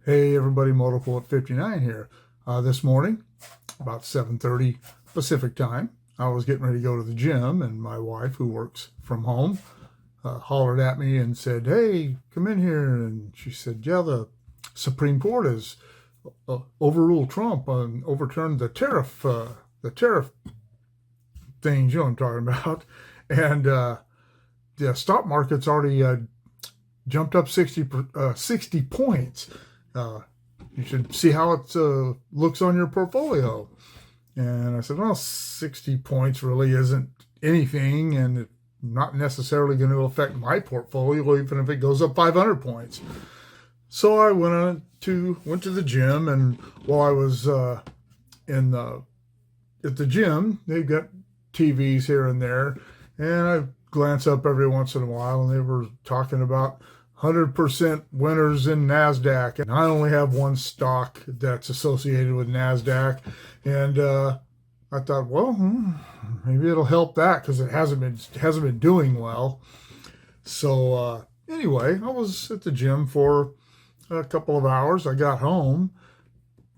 Hey everybody, Motorpilot 59 here. This morning, about 7:30 Pacific time, I was getting ready to go to the gym, and my wife, who works from home, hollered at me and said, "Hey, come in here." And she said, "Yeah, the Supreme Court has overruled Trump and overturned the tariff things. You know what I'm talking about." And the stock market's already jumped up 60 points. You should see how it looks on your portfolio. And I said, well, 60 points really isn't anything, and it's not necessarily going to affect my portfolio, even if it goes up 500 points. So I went to the gym, and while I was at the gym, they've got TVs here and there, and I glance up every once in a while, and they were talking about 100% winners in NASDAQ. And I only have one stock that's associated with NASDAQ. And I thought, well, maybe it'll help that because it hasn't been doing well. So anyway, I was at the gym for a couple of hours. I got home,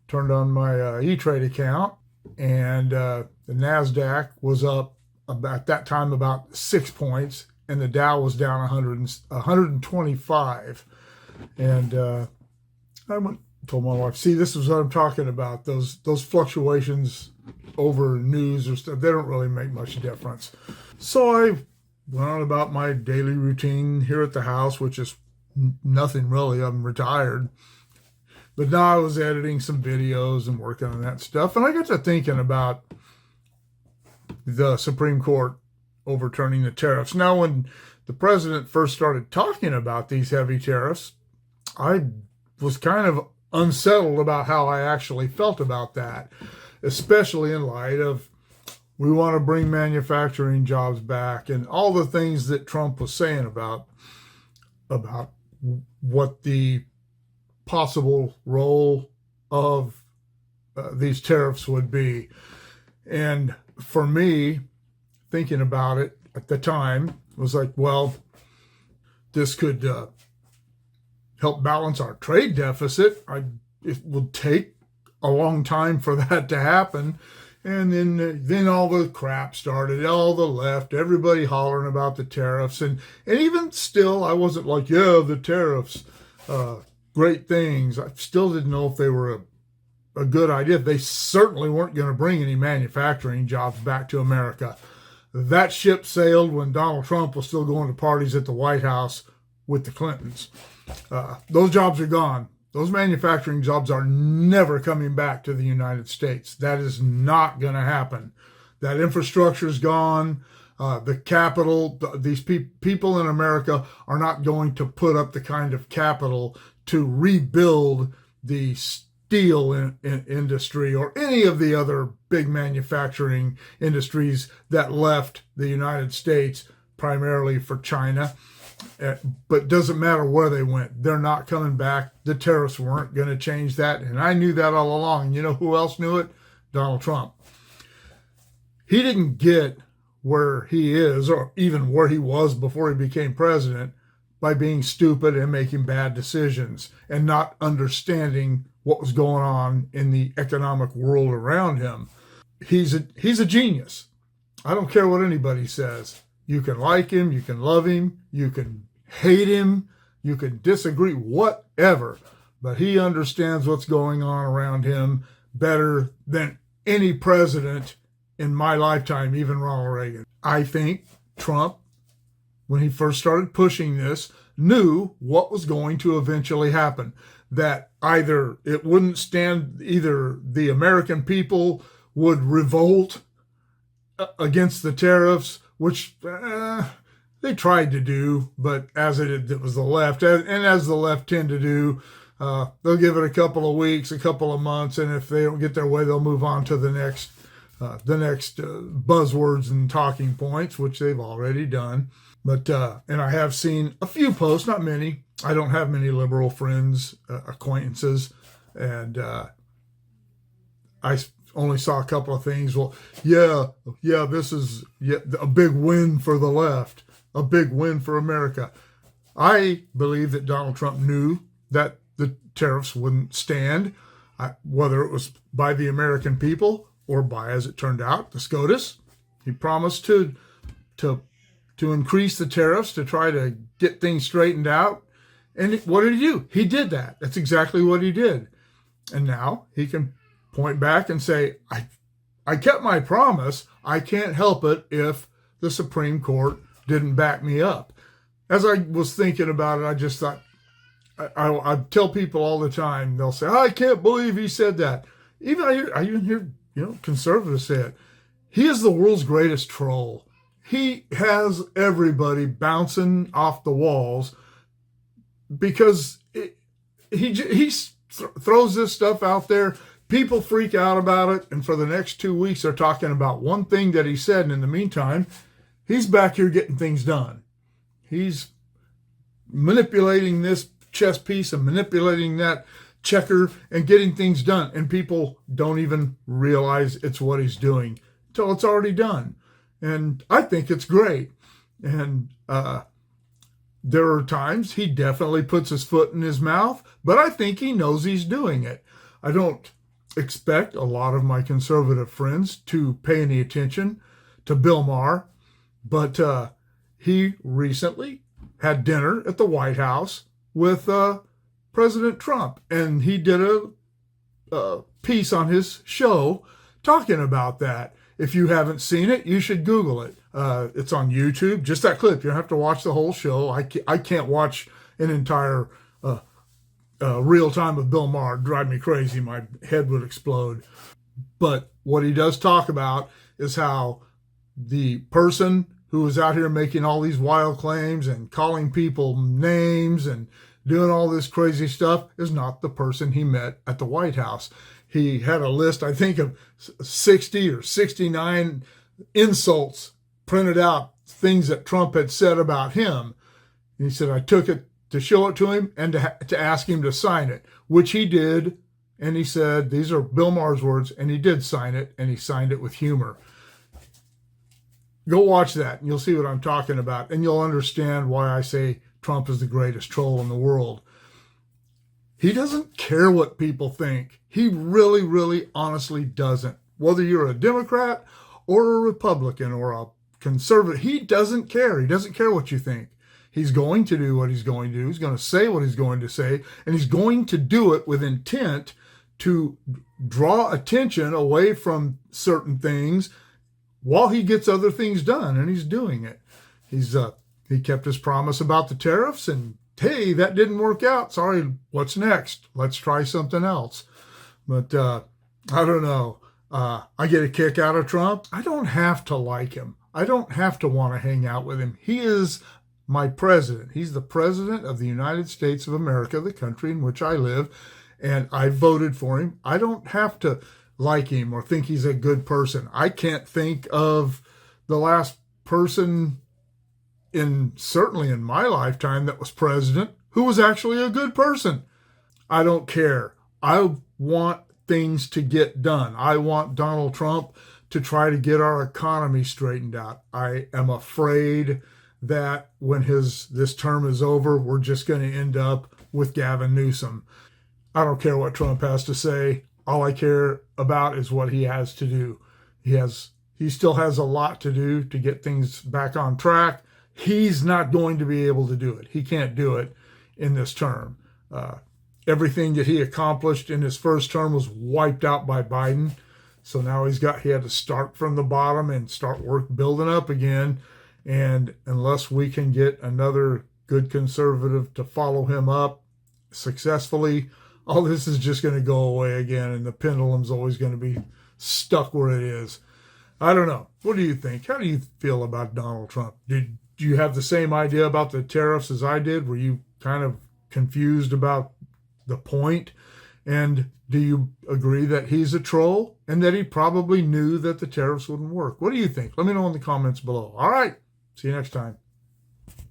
turned on my E-Trade account, and the NASDAQ was up at that time about 6 points. And the Dow was down 125. And I told my wife, see, this is what I'm talking about. Those fluctuations over news or stuff, they don't really make much difference. So I went on about my daily routine here at the house, which is nothing really. I'm retired. But now I was editing some videos and working on that stuff. And I got to thinking about the Supreme Court overturning the tariffs. Now, when the president first started talking about these heavy tariffs, I was kind of unsettled about how I actually felt about that, especially in light of we want to bring manufacturing jobs back and all the things that Trump was saying about what the possible role of these tariffs would be. And for me, thinking about it at the time was like, well, this could help balance our trade deficit. It would take a long time for that to happen. And then all the crap started, all the left, everybody hollering about the tariffs. And even still, I wasn't like, yeah, the tariffs, great things. I still didn't know if they were a good idea. They certainly weren't going to bring any manufacturing jobs back to America. That ship sailed when Donald Trump was still going to parties at the White House with the Clintons. Those jobs are gone. Those manufacturing jobs are never coming back to the United States. That is not going to happen. That infrastructure is gone. The capital, these people in America are not going to put up the kind of capital to rebuild the steel industry or any of the other big manufacturing industries that left the United States primarily for China. But doesn't matter where they went. They're not coming back. The tariffs weren't going to change that. And I knew that all along. And you know who else knew it? Donald Trump. He didn't get where he is or even where he was before he became president by being stupid and making bad decisions and not understanding what was going on in the economic world around him. He's a genius. I don't care what anybody says. You can like him, you can love him, you can hate him, you can disagree, whatever. But he understands what's going on around him better than any president in my lifetime, even Ronald Reagan. I think Trump, when he first started pushing this, knew what was going to eventually happen. That either it wouldn't stand, either the American people would revolt against the tariffs, which they tried to do, but as it was the left, and as the left tend to do, they'll give it a couple of weeks, a couple of months, and if they don't get their way, they'll move on to the next buzzwords and talking points, which they've already done. But and I have seen a few posts, not many. I don't have many liberal friends, acquaintances, and I only saw a couple of things. Well, this is a big win for the left, a big win for America. I believe that Donald Trump knew that the tariffs wouldn't stand, whether it was by the American people or by, as it turned out, the SCOTUS. He promised to increase the tariffs to try to get things straightened out. And what did he do? He did that. That's exactly what he did. And now he can point back and say, I kept my promise. I can't help it if the Supreme Court didn't back me up. As I was thinking about it, I just thought, I tell people all the time, they'll say, I can't believe he said that. I even hear conservatives say it. He is the world's greatest troll. He has everybody bouncing off the walls because he throws this stuff out there. People freak out about it, and for the next 2 weeks, they're talking about one thing that he said, and in the meantime, he's back here getting things done. He's manipulating this chess piece and manipulating that checker and getting things done, and people don't even realize it's what he's doing until it's already done. And I think it's great. And there are times he definitely puts his foot in his mouth, but I think he knows he's doing it. I don't expect a lot of my conservative friends to pay any attention to Bill Maher, but he recently had dinner at the White House with President Trump, and he did a piece on his show talking about that. If you haven't seen it, you should Google it. It's on YouTube, just that clip. You don't have to watch the whole show. I can't watch an entire real time of Bill Maher. It'd drive me crazy. My head would explode. But what he does talk about is how the person who was out here making all these wild claims and calling people names and doing all this crazy stuff is not the person he met at the White House. He had a list, I think, of 60 or 69 insults printed out, things that Trump had said about him. And he said, I took it to show it to him and to ask him to sign it, which he did. And he said, these are Bill Maher's words, and he did sign it, and he signed it with humor. Go watch that, and you'll see what I'm talking about, and you'll understand why I say Trump is the greatest troll in the world. He doesn't care what people think. He really, really, honestly doesn't. Whether you're a Democrat or a Republican or a conservative, he doesn't care. He doesn't care what you think. He's going to do what he's going to do. He's going to say what he's going to say, and he's going to do it with intent to draw attention away from certain things while he gets other things done, and he's doing it. He kept his promise about the tariffs, and hey, that didn't work out. Sorry, what's next? Let's try something else. But I don't know. I get a kick out of Trump. I don't have to like him. I don't have to want to hang out with him. He is my president. He's the president of the United States of America, the country in which I live, and I voted for him. I don't have to like him or think he's a good person. I can't think of the last person certainly in my lifetime that was president who was actually a good person. I don't care. I want things to get done. I want Donald Trump to try to get our economy straightened out. I am afraid that when this term is over, we're just going to end up with Gavin Newsom. I don't care what Trump has to say. All I care about is what he has to do. He still has a lot to do to get things back on track. He's not going to be able to do it. He can't do it in this term. Everything that he accomplished in his first term was wiped out by Biden. So now he had to start from the bottom and start building up again. And unless we can get another good conservative to follow him up successfully, all this is just going to go away again, and the pendulum's always going to be stuck where it is. I don't know. What do you think? How do you feel about Donald Trump? Do you have the same idea about the tariffs as I did? Were you kind of confused about the point? And do you agree that he's a troll and that he probably knew that the tariffs wouldn't work? What do you think? Let me know in the comments below. All right. See you next time.